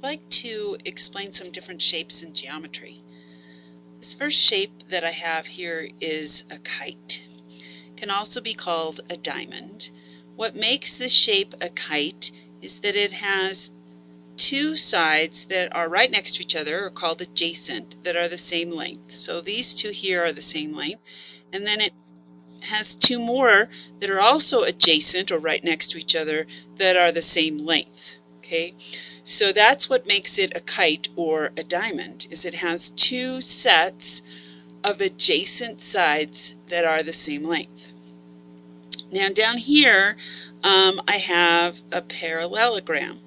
I'd like to explain some different shapes in geometry. This first shape that I have here is a kite. It can also be called a diamond. What makes this shape a kite is that it has two sides that are right next to each other, or called adjacent, that are the same length. So these two here are the same length, and then it has two more that are also adjacent or right next to each other that are the same length. Okay, so that's what makes it a kite or a diamond, is it has two sets of adjacent sides that are the same length. Now down here I have a parallelogram.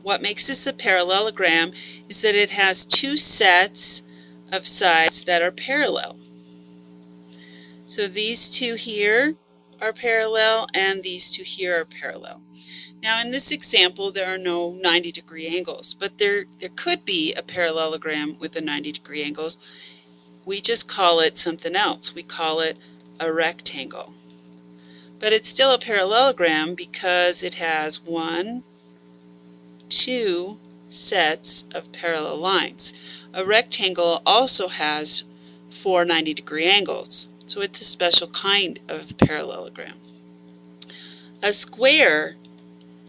What makes this a parallelogram is that it has two sets of sides that are parallel. So these two here are parallel and these two here are parallel. Now in this example there are no 90-degree angles, but there could be a parallelogram with a 90-degree angles. We just call it something else. We call it a rectangle. But it's still a parallelogram because it has two sets of parallel lines. A rectangle also has four 90-degree angles, so it's a special kind of parallelogram. A square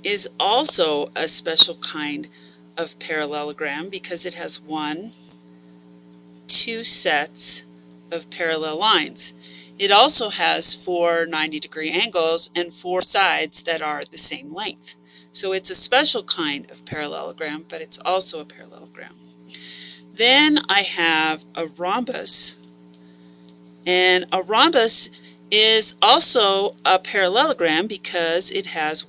is also a special kind of parallelogram because it has two sets of parallel lines. It also has four 90-degree angles and four sides that are the same length. So it's a special kind of parallelogram, but it's also a parallelogram. Then I have a rhombus. And a rhombus is also a parallelogram because it has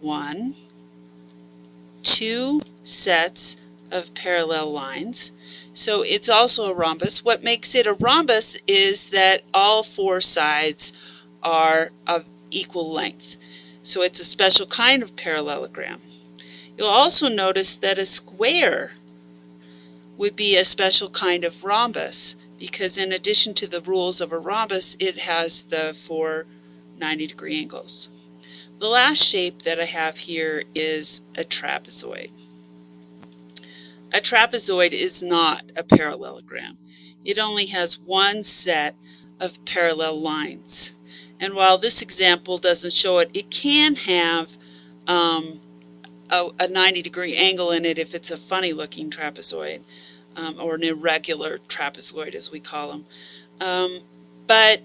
two sets of parallel lines. So it's also a rhombus. What makes it a rhombus is that all four sides are of equal length. So it's a special kind of parallelogram. You'll also notice that a square would be a special kind of rhombus because in addition to the rules of a rhombus, it has the four 90-degree angles. The last shape that I have here is a trapezoid. A trapezoid is not a parallelogram. It only has one set of parallel lines. And while this example doesn't show it, it can have a 90-degree angle in it if it's a funny looking trapezoid, or an irregular trapezoid as we call them. But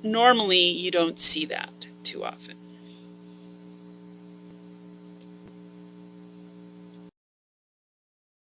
normally you don't see that too often.